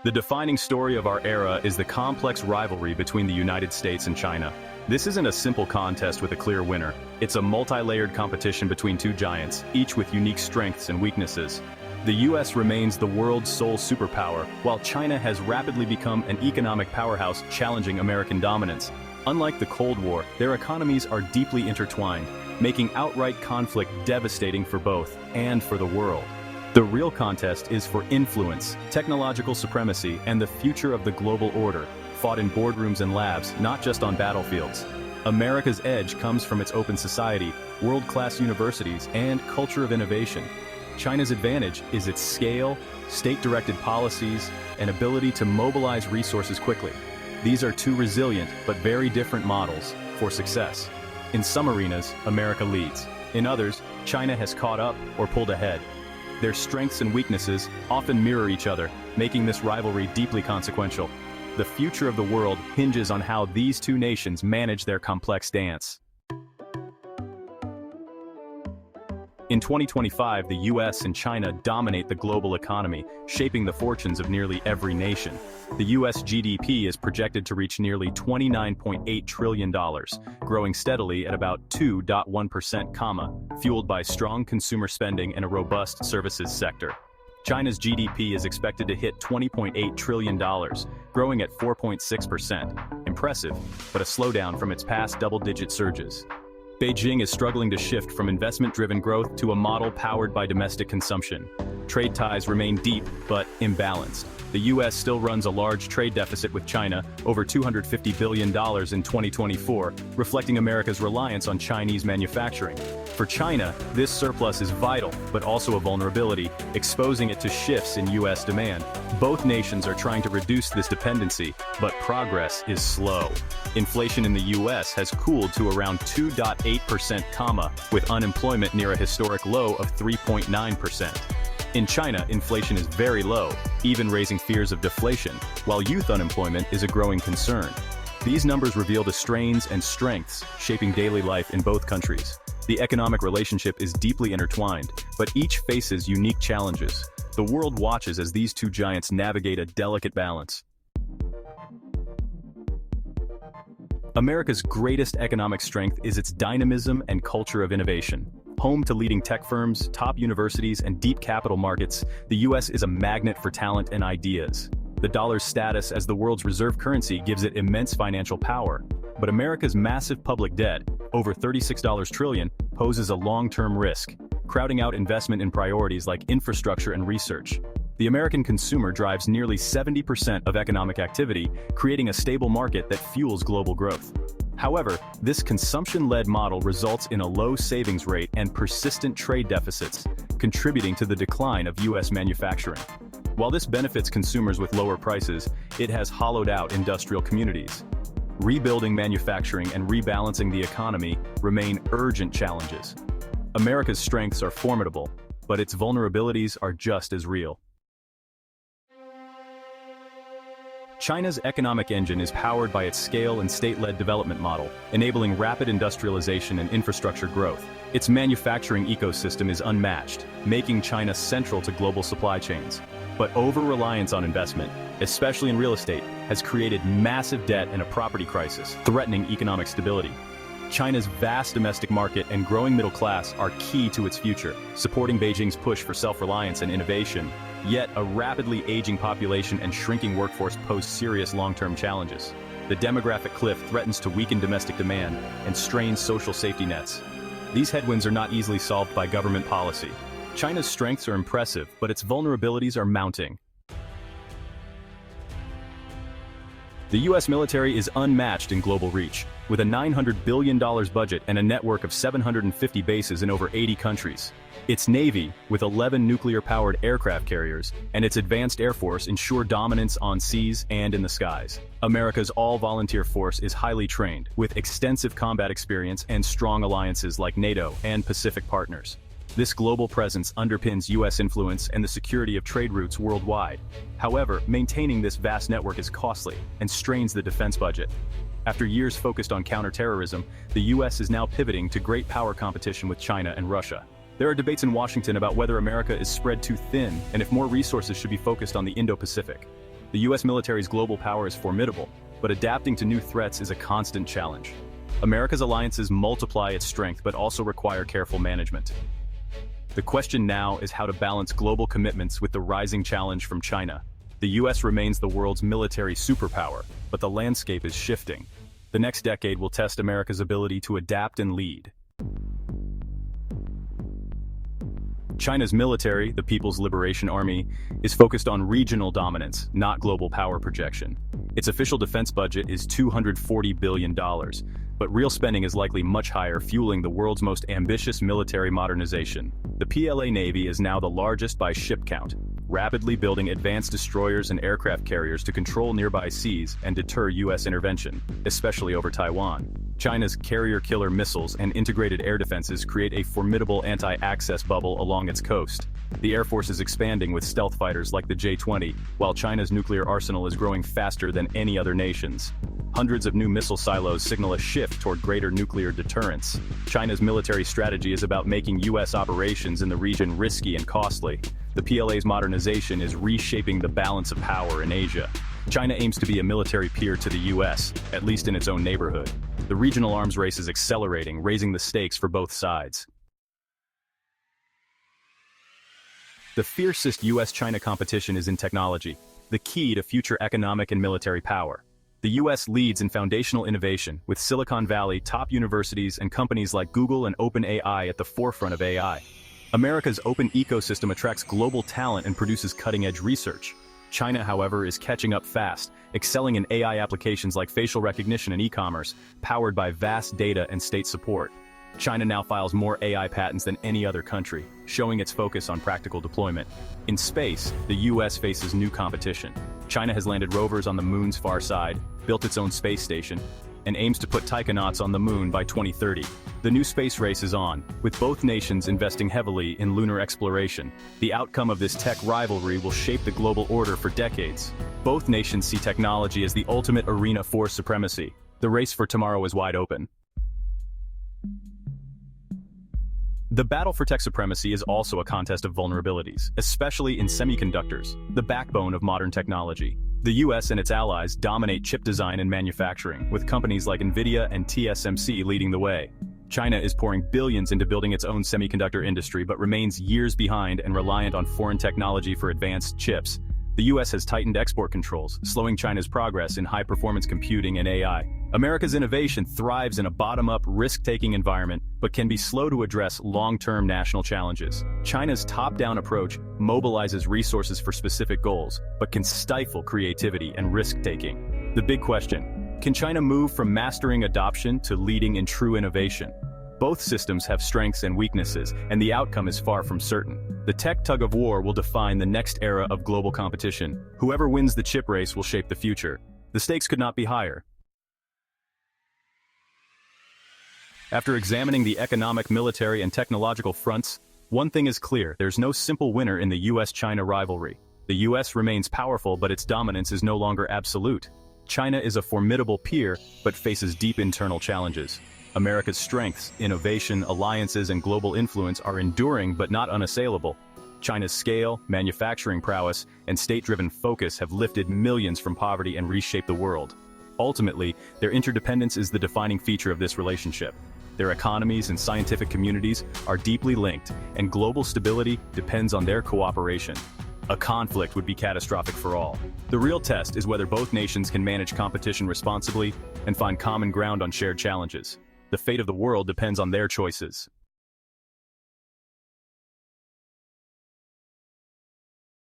The defining story of our era is the complex rivalry between the United States and China. This isn't a simple contest with a clear winner. It's a multi-layered competition between two giants, each with unique strengths and weaknesses. The US remains the world's sole superpower, while China has rapidly become an economic powerhouse challenging American dominance. Unlike the Cold War, their economies are deeply intertwined, making outright conflict devastating for both and for the world. The real contest is for influence, technological supremacy, and the future of the global order, fought in boardrooms and labs, not just on battlefields. America's edge comes from its open society, world-class universities, and culture of innovation. China's advantage is its scale, state-directed policies, and ability to mobilize resources quickly. These are two resilient but very different models for success. In some arenas, America leads. In others, China has caught up or pulled ahead. Their strengths and weaknesses often mirror each other, making this rivalry deeply consequential. The future of the world hinges on how these two nations manage their complex dance. In 2025, the US and China dominate the global economy, shaping the fortunes of nearly every nation. The US GDP is projected to reach nearly $29.8 trillion, growing steadily at about 2.1%, fueled by strong consumer spending and a robust services sector. China's GDP is expected to hit $20.8 trillion, growing at 4.6%. Impressive, but a slowdown from its past double-digit surges. Beijing is struggling to shift from investment-driven growth to a model powered by domestic consumption. Trade ties remain deep, but imbalanced. The US still runs a large trade deficit with China, over $250 billion in 2024, reflecting America's reliance on Chinese manufacturing. For China, this surplus is vital, but also a vulnerability, exposing it to shifts in US demand. Both nations are trying to reduce this dependency, but progress is slow. Inflation in the US has cooled to around 2.8%, with unemployment near a historic low of 3.9%. In China, inflation is very low, even raising fears of deflation, while youth unemployment is a growing concern. These numbers reveal the strains and strengths shaping daily life in both countries. The economic relationship is deeply intertwined, but each faces unique challenges. The world watches as these two giants navigate a delicate balance. America's greatest economic strength is its dynamism and culture of innovation. Home to leading tech firms, top universities, and deep capital markets, the US is a magnet for talent and ideas. The dollar's status as the world's reserve currency gives it immense financial power. But America's massive public debt, over $36 trillion, poses a long-term risk, crowding out investment in priorities like infrastructure and research. The American consumer drives nearly 70% of economic activity, creating a stable market that fuels global growth. However, this consumption-led model results in a low savings rate and persistent trade deficits, contributing to the decline of US manufacturing. While this benefits consumers with lower prices, it has hollowed out industrial communities. Rebuilding manufacturing and rebalancing the economy remain urgent challenges. America's strengths are formidable, but its vulnerabilities are just as real. China's economic engine is powered by its scale and state-led development model, enabling rapid industrialization and infrastructure growth. Its manufacturing ecosystem is unmatched, making China central to global supply chains. But over-reliance on investment, especially in real estate, has created massive debt and a property crisis, threatening economic stability. China's vast domestic market and growing middle class are key to its future, supporting Beijing's push for self-reliance and innovation. Yet, a rapidly aging population and shrinking workforce pose serious long-term challenges. The demographic cliff threatens to weaken domestic demand and strain social safety nets. These headwinds are not easily solved by government policy. China's strengths are impressive, but its vulnerabilities are mounting. The US military is unmatched in global reach, with a $900 billion budget and a network of 750 bases in over 80 countries. Its Navy, with 11 nuclear-powered aircraft carriers, and its advanced Air Force ensure dominance on seas and in the skies. America's all-volunteer force is highly trained, with extensive combat experience and strong alliances like NATO and Pacific partners. This global presence underpins US influence and the security of trade routes worldwide. However, maintaining this vast network is costly and strains the defense budget. After years focused on counterterrorism, the US is now pivoting to great power competition with China and Russia. There are debates in Washington about whether America is spread too thin and if more resources should be focused on the Indo-Pacific. The US military's global power is formidable, but adapting to new threats is a constant challenge. America's alliances multiply its strength but also require careful management. The question now is how to balance global commitments with the rising challenge from China. The US remains the world's military superpower, but the landscape is shifting. The next decade will test America's ability to adapt and lead. China's military, the People's Liberation Army, is focused on regional dominance, not global power projection. Its official defense budget is $240 billion, but real spending is likely much higher, fueling the world's most ambitious military modernization. The PLA Navy is now the largest by ship count, rapidly building advanced destroyers and aircraft carriers to control nearby seas and deter US intervention, especially over Taiwan. China's carrier-killer missiles and integrated air defenses create a formidable anti-access bubble along its coast. The Air Force is expanding with stealth fighters like the J-20, while China's nuclear arsenal is growing faster than any other nation's. Hundreds of new missile silos signal a shift toward greater nuclear deterrence. China's military strategy is about making US operations in the region risky and costly. The PLA's modernization is reshaping the balance of power in Asia. China aims to be a military peer to the US, at least in its own neighborhood. The regional arms race is accelerating, raising the stakes for both sides. The fiercest US-China competition is in technology, the key to future economic and military power. The US leads in foundational innovation, with Silicon Valley, top universities, and companies like Google and OpenAI at the forefront of AI. America's open ecosystem attracts global talent and produces cutting-edge research. China, however, is catching up fast, excelling in AI applications like facial recognition and e-commerce, powered by vast data and state support. China now files more AI patents than any other country, showing its focus on practical deployment. In space, the US faces new competition. China has landed rovers on the moon's far side, built its own space station, and aims to put taikonauts on the moon by 2030. The new space race is on, with both nations investing heavily in lunar exploration. The outcome of this tech rivalry will shape the global order for decades. Both nations see technology as the ultimate arena for supremacy. The race for tomorrow is wide open. The battle for tech supremacy is also a contest of vulnerabilities, especially in semiconductors, the backbone of modern technology. The US and its allies dominate chip design and manufacturing, with companies like NVIDIA and TSMC leading the way. China is pouring billions into building its own semiconductor industry but remains years behind and reliant on foreign technology for advanced chips. The US has tightened export controls, slowing China's progress in high-performance computing and AI. America's innovation thrives in a bottom-up, risk-taking environment, but can be slow to address long-term national challenges. China's top-down approach mobilizes resources for specific goals, but can stifle creativity and risk-taking. The big question: can China move from mastering adoption to leading in true innovation? Both systems have strengths and weaknesses, and the outcome is far from certain. The tech tug-of-war will define the next era of global competition. Whoever wins the chip race will shape the future. The stakes could not be higher. After examining the economic, military, and technological fronts, one thing is clear: there's no simple winner in the US-China rivalry. The US remains powerful, but its dominance is no longer absolute. China is a formidable peer, but faces deep internal challenges. America's strengths, innovation, alliances, and global influence are enduring but not unassailable. China's scale, manufacturing prowess, and state-driven focus have lifted millions from poverty and reshaped the world. Ultimately, their interdependence is the defining feature of this relationship. Their economies and scientific communities are deeply linked, and global stability depends on their cooperation. A conflict would be catastrophic for all. The real test is whether both nations can manage competition responsibly and find common ground on shared challenges. The fate of the world depends on their choices.